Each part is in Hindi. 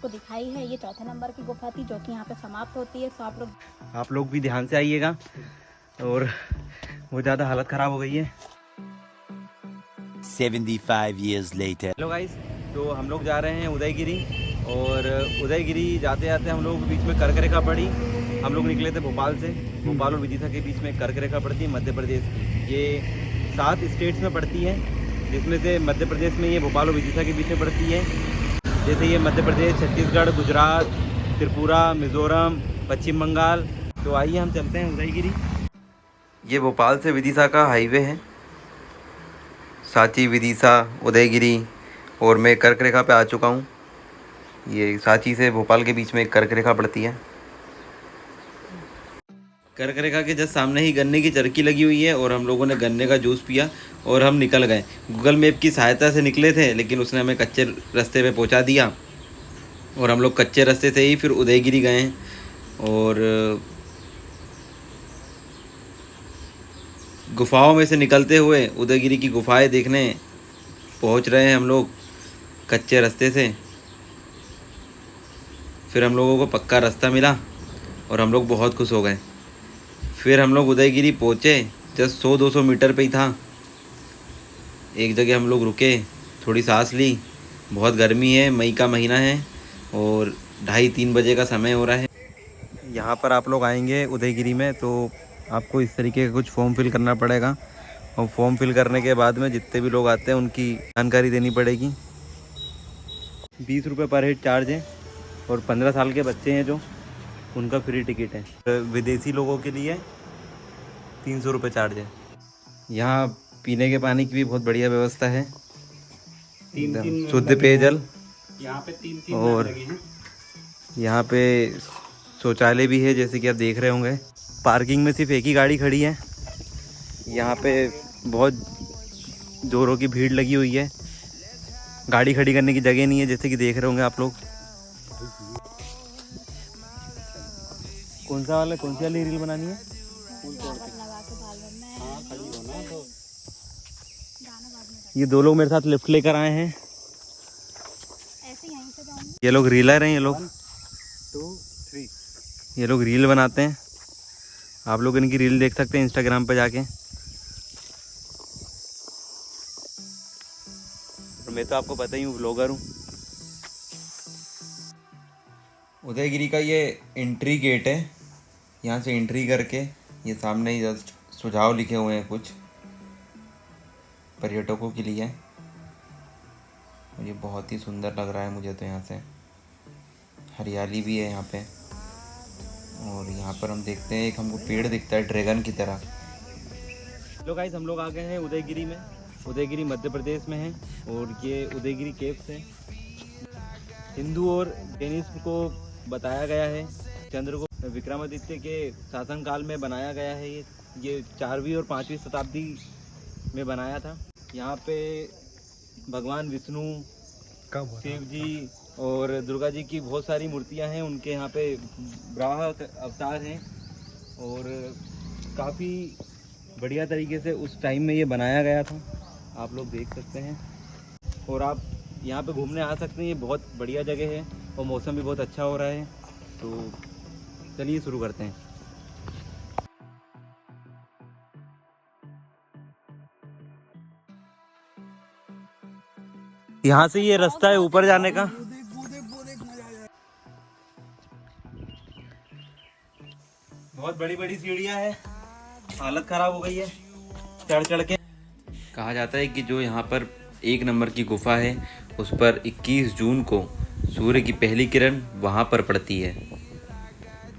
आपको दिखाई है, ये चौथे नंबर की गुफा थी जो कि यहाँ पे समाप्त होती है। तो आप लोग भी ध्यान से आइएगा। और बहुत ज़्यादा हालत ख़राब हो गई है। 75 years later. हेलो गाइस, तो हम लोग जा रहे हैं उदयगिरी। और उदयगिरी जाते जाते हम लोग बीच में कर्क रेखा पड़ी। हम लोग निकले थे भोपाल से। भोपाल और विदिशा के बीच में कर्क रेखा पड़ती है मध्य प्रदेश की। ये 7 स्टेट्स में पड़ती है, जिसमें से मध्य प्रदेश में ये भोपाल और विदिशा के बीच में पड़ती है। जैसे ये मध्य प्रदेश, छत्तीसगढ़, गुजरात, त्रिपुरा, मिज़ोरम, पश्चिम बंगाल। तो आइए हम चलते हैं उदयगिरी। ये भोपाल से विदिशा का हाईवे है। सांची, विदिशा, उदयगिरी। और मैं कर्क रेखा पे आ चुका हूँ। ये सांची से भोपाल के बीच में एक कर्क रेखा पड़ती है। कर्क रेखा के जस्ट सामने ही गन्ने की चरखी लगी हुई है और हम लोगों ने गन्ने का जूस पिया और हम निकल गए। गूगल मैप की सहायता से निकले थे, लेकिन उसने हमें कच्चे रास्ते पे पहुंचा दिया और हम लोग कच्चे रास्ते से ही फिर उदयगिरी गए। और गुफाओं में से निकलते हुए उदयगिरी की गुफाएं देखने पहुंच रहे हैं हम लोग कच्चे रास्ते से। फिर हम लोगों को पक्का रास्ता मिला और हम लोग बहुत खुश हो गए। फिर हम लोग उदयगिरी पहुँचे, जस्ट 100-200 मीटर पे ही था। एक जगह हम लोग रुके, थोड़ी सांस ली। बहुत गर्मी है, मई का महीना है और 2:30-3 बजे का समय हो रहा है। यहाँ पर आप लोग आएंगे उदयगिरी में तो आपको इस तरीके का कुछ फॉर्म फिल करना पड़ेगा। और फॉर्म फिल करने के बाद में जितने भी लोग आते हैं उनकी जानकारी देनी पड़ेगी। 20 रुपये पर हेड चार्ज है और 15 साल के बच्चे हैं जो, उनका फ्री टिकट है। विदेशी लोगों के लिए 300 रुपये चार्ज है। यहाँ पीने के पानी की भी बहुत बढ़िया व्यवस्था है, एकदम शुद्ध पेयजल। यहाँ पे तीन और लगे हैं। यहाँ पे शौचालय भी है, जैसे कि आप देख रहे होंगे। पार्किंग में सिर्फ एक ही गाड़ी खड़ी है। यहाँ पे बहुत जोरों की भीड़ लगी हुई है, गाड़ी खड़ी करने की जगह नहीं है, जैसे कि देख रहे होंगे आप लोग। कौन सी वाली रील बनानी है? ये 2 लोग मेरे साथ लिफ्ट लेकर आए हैं। ये लोग रीलर हैं। ये लोग 2, 3। ये लोग रील बनाते हैं। आप लोग इनकी रील देख सकते हैं इंस्टाग्राम पर जाके। और मैं तो आपको पता ही हूँ, ब्लॉगर हूँ। उदयगिरी का ये एंट्री गेट है। यहाँ से एंट्री करके ये सामने ही जस्ट सुझाव लिखे हुए हैं कुछ पर्यटकों के लिए। और ये बहुत ही सुंदर लग रहा है मुझे तो। यहाँ से हरियाली भी है यहाँ पे। और यहाँ पर हम देखते हैं एक हमको पेड़ दिखता है ड्रैगन की तरह। हेलो गाइस, हम लोग आ गए हैं उदयगिरी में। उदयगिरी मध्य प्रदेश में है और ये उदयगिरी केव्स है। हिंदू और जैनिज्म को बताया गया है। चंद्र को विक्रमादित्य के शासनकाल में बनाया गया है। ये 4वीं और 5वीं शताब्दी में बनाया था। यहाँ पे भगवान विष्णु, शिव जी और दुर्गा जी की बहुत सारी मूर्तियाँ हैं। उनके यहाँ पे वराह अवतार हैं और काफ़ी बढ़िया तरीके से उस टाइम में ये बनाया गया था, आप लोग देख सकते हैं। और आप यहाँ पे घूमने आ सकते हैं, ये बहुत बढ़िया जगह है और मौसम भी बहुत अच्छा हो रहा है। तो चलिए शुरू करते हैं। यहाँ से ये रास्ता है ऊपर जाने का। बहुत बड़ी बड़ी सीढ़ियाँ हैं, हालत खराब हो गई है चढ़ चढ़ के। कहा जाता है कि जो यहाँ पर 1 नंबर की गुफा है उस पर 21 जून को सूर्य की पहली किरण वहाँ पर पड़ती है।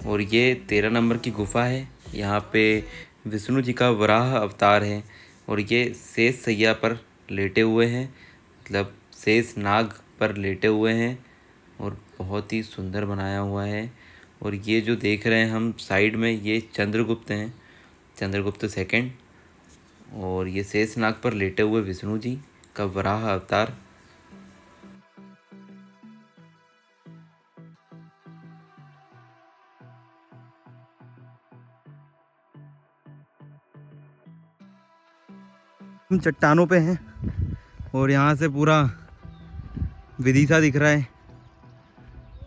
और ये 13 नंबर की गुफा है। यहाँ पे विष्णु जी का वराह अवतार है और ये शेष सैया पर लेटे हुए हैं, मतलब शेष नाग पर लेटे हुए हैं। और बहुत ही सुंदर बनाया हुआ है। और ये जो देख रहे हैं हम साइड में, ये चंद्रगुप्त हैं, चंद्रगुप्त सेकंड। और ये शेष नाग पर लेटे हुए विष्णु जी का वराह अवतार। हम चट्टानों पे हैं और यहाँ से पूरा विदिशा दिख रहा है।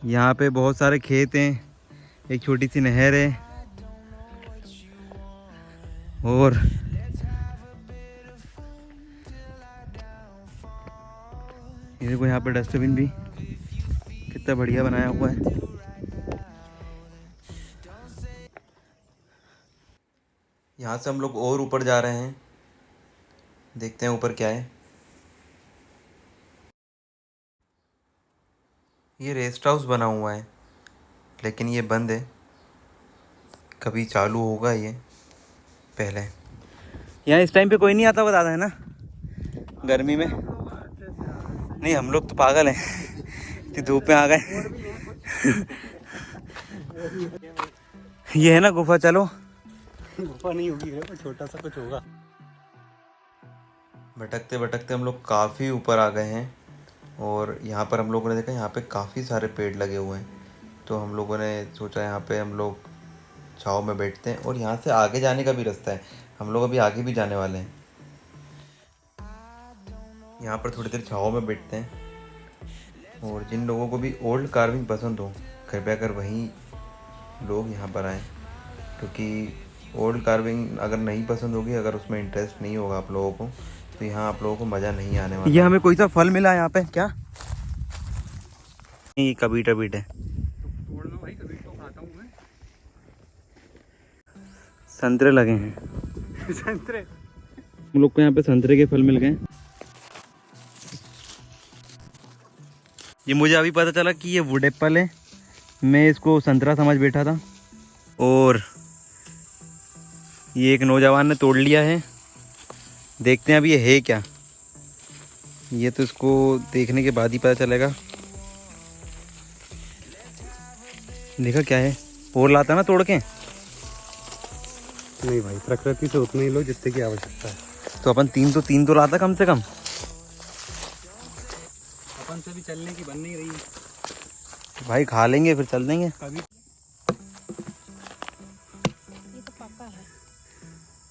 यहाँ पे बहुत सारे खेत हैं, एक छोटी सी नहर है और ये देखो यहाँ पे डस्टबिन भी कितना बढ़िया बनाया हुआ है। यहाँ से हम लोग और ऊपर जा रहे हैं, देखते हैं ऊपर क्या है। ये रेस्ट हाउस बना हुआ है लेकिन ये बंद है, कभी चालू होगा ये पहले। यहाँ इस टाइम पे कोई नहीं आता हुआ दादा, है ना, गर्मी में? नहीं, हम लोग तो पागल हैं कि धूप में आ गए। ये है ना गुफा, चलो। गुफा नहीं होगी, छोटा सा कुछ होगा। भटकते भटकते हम लोग काफ़ी ऊपर आ गए हैं और यहाँ पर हम लोगों ने देखा यहाँ पे काफ़ी सारे पेड़ लगे हुए हैं, तो हम लोगों ने सोचा यहाँ पे हम लोग छाँव में बैठते हैं। और यहाँ से आगे जाने का भी रास्ता है, हम लोग अभी आगे भी जाने वाले हैं। यहाँ पर थोड़ी देर छाँव में बैठते हैं और जिन लोगों को भी ओल्ड कार्विंग पसंद हो कृपया कर वहीं लोग यहाँ पर आएँ, क्योंकि ओल्ड कार्विंग अगर नहीं पसंद होगी, अगर उसमें इंटरेस्ट नहीं होगा आप लोगों को, तो यहाँ आप लोगों को मज़ा नहीं आने वाला। ये हमें कोई सा फल मिला यहाँ पे क्या? ये कबीट अबीट है। तोड़ना भाई, कभी तो खाता हूँ मैं। संतरे लगे हैं। संतरे? हम लोग को यहाँ पे संतरे के फल मिल गए। ये मुझे अभी पता चला कि ये वुड एप्पल है, मैं इसको संतरा समझ बैठा था और ये एक नौजवान ने तोड़ लिया है। देखते हैं अभी ये है क्या, ये तो इसको देखने के बाद ही पता चलेगा। देखा क्या है, और लाता ना तोड़ के। नहीं भाई, प्रकृति से उतने ही लो जितने की आवश्यकता है। तो अपन तीन तो लाता कम से कम। अपन से भी चलने की बन नहीं रही भाई खा लेंगे फिर चल देंगे। कभी। ये तो पापा है।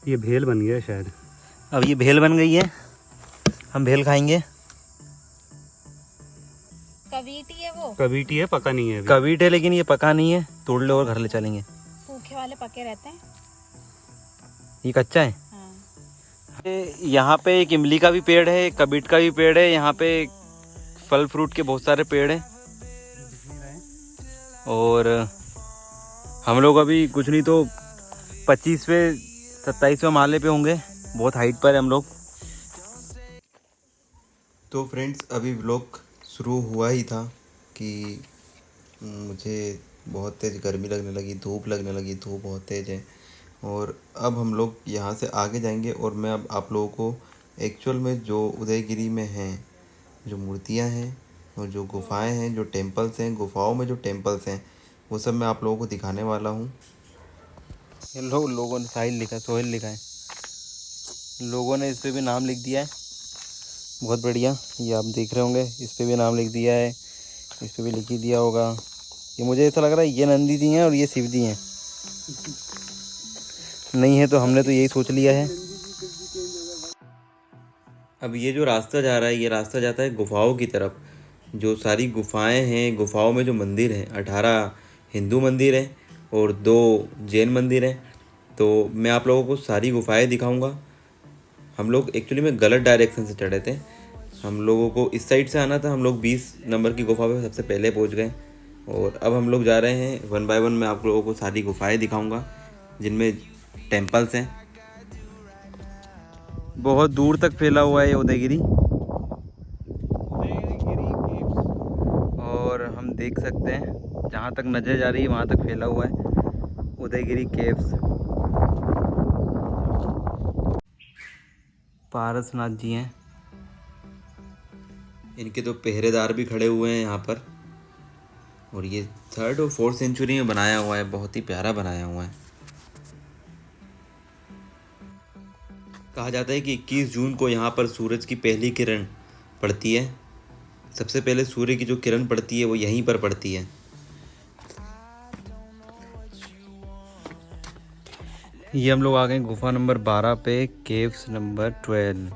ये भेल बन गया शायद। अब ये भेल बन गई है, हम भेल खाएंगे। कवीटी है वो। कबीटी है, पका नहीं है अभी। कबीट है लेकिन ये पका नहीं है, तोड़ ले और घर ले चलेंगे। सूखे वाले पके रहते हैं। ये कच्चा है। हाँ। यहाँ पे एक इमली का भी पेड़ है, कबीट का भी पेड़ है, यहाँ पे फल फ्रूट के बहुत सारे पेड़ हैं। और हम लोग अभी कुछ नहीं तो 25वें 27वें माले पे होंगे, बहुत हाइट पर है हम लोग। तो फ्रेंड्स अभी व्लॉग शुरू हुआ ही था कि मुझे बहुत तेज़ गर्मी लगने लगी, धूप लगने लगी, धूप बहुत तेज़ है। और अब हम लोग यहाँ से आगे जाएंगे और मैं अब आप लोगों को एक्चुअल में जो उदयगिरी में हैं, जो मूर्तियाँ हैं और जो गुफाएं हैं, जो टेम्पल्स हैं, गुफाओं में जो टेम्पल्स हैं, वो सब मैं आप लोगों को दिखाने वाला हूँ। ये लोगों ने साहिल लिखा, सोहेल लिखा है, लोगों ने इस पर भी नाम लिख दिया है, बहुत बढ़िया। ये आप देख रहे होंगे, इस पर भी नाम लिख दिया है, इस पर भी लिख ही दिया होगा। ये मुझे ऐसा लग रहा है ये नंदी जी हैं और ये शिव जी हैं। नहीं है तो हमने तो यही सोच लिया है। अब ये जो रास्ता जा रहा है, ये रास्ता जाता है गुफाओं की तरफ। जो सारी गुफाएं हैं, गुफाओं में जो मंदिर हैं, 18 हिंदू मंदिर हैं और 2 जैन मंदिर हैं। तो मैं आप लोगों को सारी गुफाएं दिखाऊंगा। हम लोग एक्चुअली में गलत डायरेक्शन से चढ़े थे, हम लोगों को इस साइड से आना था। हम लोग 20 नंबर की गुफा पे सबसे पहले पहुंच गए और अब हम लोग जा रहे हैं 1 बाय 1 मैं आप लोगों को सारी गुफाएं दिखाऊंगा जिनमें टेम्पल्स हैं। बहुत दूर तक फैला हुआ है ये उदयगिरी और हम देख सकते हैं जहाँ तक नजर जा रही है वहाँ तक फैला हुआ है उदयगिरी केव्स। पारसनाथ जी हैं, इनके तो पहरेदार भी खड़े हुए हैं यहाँ पर। और ये 3rd और 4th सेंचुरी में बनाया हुआ है, बहुत ही प्यारा बनाया हुआ है। कहा जाता है कि 21 जून को यहाँ पर सूरज की पहली किरण पड़ती है। सबसे पहले सूर्य की जो किरण पड़ती है वो यहीं पर पड़ती है। ये हम लोग आ गए गुफा नंबर 12 पे, केव्स नंबर 12।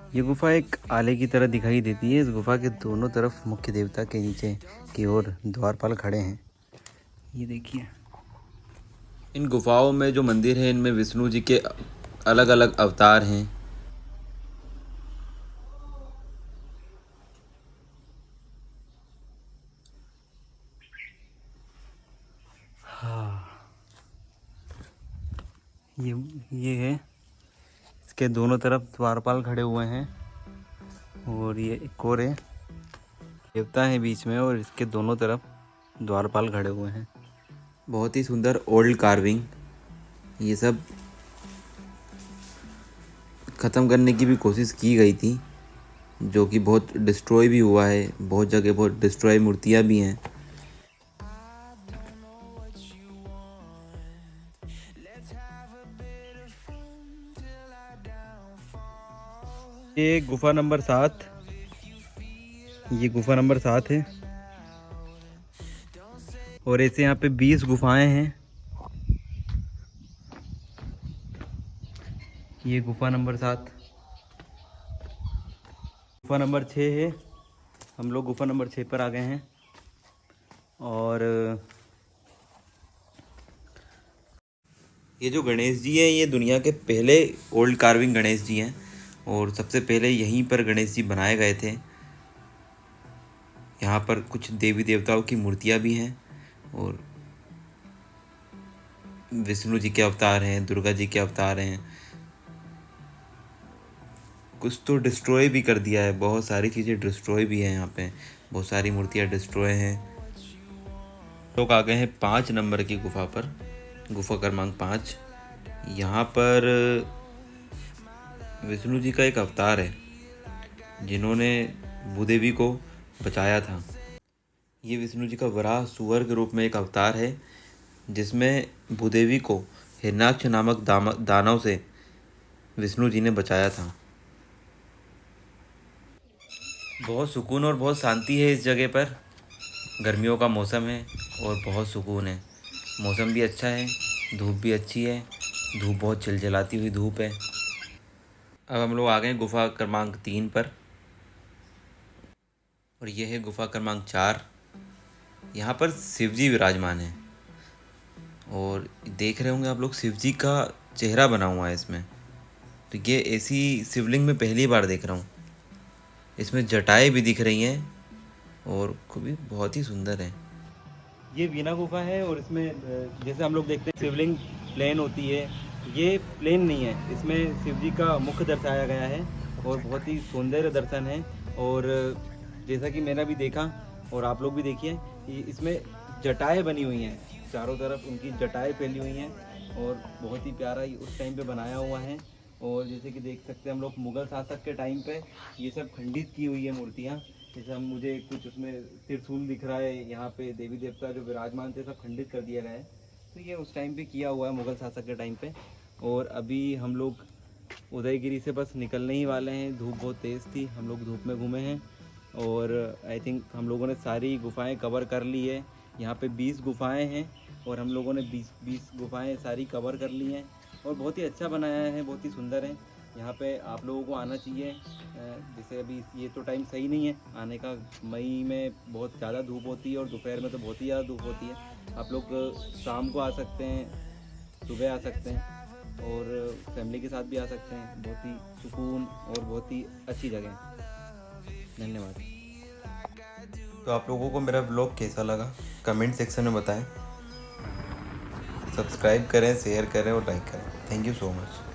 ये गुफा एक आले की तरह दिखाई देती है। इस गुफा के दोनों तरफ मुख्य देवता के नीचे की ओर द्वारपाल खड़े हैं। ये देखिए, इन गुफाओं में जो मंदिर है इनमें विष्णु जी के अलग अलग अवतार हैं। हाँ, ये है, इसके दोनों तरफ द्वारपाल खड़े हुए हैं और ये एक और है, देवता है बीच में और इसके दोनों तरफ द्वारपाल खड़े हुए हैं। बहुत ही सुंदर ओल्ड कार्विंग। ये सब ख़त्म करने की भी कोशिश की गई थी, जो कि बहुत डिस्ट्रॉय भी हुआ है। बहुत जगह बहुत डिस्ट्रॉय मूर्तियाँ भी हैं। ये गुफा नंबर 7, ये गुफा नंबर 7 है और ऐसे यहाँ पे 20 गुफाएं हैं। ये गुफा नंबर 7, गुफा नंबर 6 है। हम लोग गुफा नंबर 6 पर आ गए हैं और ये जो गणेश जी हैं ये दुनिया के पहले ओल्ड कार्विंग गणेश जी हैं और सबसे पहले यहीं पर गणेश जी बनाए गए थे। यहाँ पर कुछ देवी देवताओं की मूर्तियाँ भी हैं और विष्णु जी के अवतार हैं, दुर्गा जी के अवतार हैं। कुछ तो डिस्ट्रॉय भी कर दिया है, बहुत सारी चीज़ें डिस्ट्रॉय भी हैं यहाँ पे, बहुत सारी मूर्तियाँ डिस्ट्रॉय हैं। लोग आ गए हैं 5 नंबर की गुफा पर, गुफा क्रमांक 5। यहाँ पर विष्णु जी का एक अवतार है जिन्होंने भूदेवी को बचाया था। ये विष्णु जी का वराह सुअर के रूप में एक अवतार है जिसमें भूदेवी को हिरण्याक्ष नामक दानव से विष्णु जी ने बचाया था। बहुत सुकून और बहुत शांति है इस जगह पर। गर्मियों का मौसम है और बहुत सुकून है। मौसम भी अच्छा है, धूप भी अच्छी है, धूप बहुत चिलचिलाती हुई धूप है। अब हम लोग आ गए गुफा क्रमांक 3 पर और ये है गुफा क्रमांक 4। यहाँ पर शिव जी विराजमान हैं और देख रहे होंगे आप लोग, शिव जी का चेहरा बना हुआ है इसमें। तो ये ऐसी शिवलिंग में पहली बार देख रहा हूँ। इसमें जटाएं भी दिख रही हैं और भी बहुत ही सुंदर है। ये वीणा गुफा है और इसमें जैसे हम लोग देखते हैं शिवलिंग प्लेन होती है, ये प्लेन नहीं है। इसमें शिव जी का मुख दर्शाया गया है और बहुत ही सौंदर्य दर्शन है। और जैसा कि मैंने भी देखा और आप लोग भी देखिए, इसमें जटाएं बनी हुई हैं, चारों तरफ उनकी जटाएं फैली हुई हैं और बहुत ही प्यारा उस टाइम पे बनाया हुआ है। और जैसे कि देख सकते हैं हम लोग, मुग़ल शासक के टाइम पे ये सब खंडित की हुई है मूर्तियाँ। जैसे हम मुझे कुछ उसमें त्रिशूल दिख रहा है, यहाँ पे देवी देवता जो विराजमान थे सब खंडित कर दिया गया है। तो ये उस टाइम पे किया हुआ है, मुग़ल शासक के टाइम पे। और अभी हम लोग उदयगिरी से बस निकलने ही वाले हैं। धूप बहुत तेज़ थी, हम लोग धूप में घूमे हैं और आई थिंक हम लोगों ने सारी गुफाएँ कवर कर ली है। यहाँ पे 20 गुफाएँ हैं और हम लोगों ने 20 गुफाएँ सारी कवर कर ली हैं और बहुत ही अच्छा बनाया है, बहुत ही सुंदर है। यहाँ पे आप लोगों को आना चाहिए। जैसे अभी ये तो टाइम सही नहीं है आने का, मई में बहुत ज़्यादा धूप होती है और दोपहर में तो बहुत ही ज़्यादा धूप होती है। आप लोग शाम को आ सकते हैं, सुबह आ सकते हैं और फैमिली के साथ भी आ सकते हैं। बहुत ही सुकून और बहुत ही अच्छी जगह है। धन्यवाद। तो आप लोगों को मेरा ब्लॉग कैसा लगा कमेंट सेक्शन में बताएं। सब्सक्राइब करें, शेयर करें और लाइक करें। Thank you so much.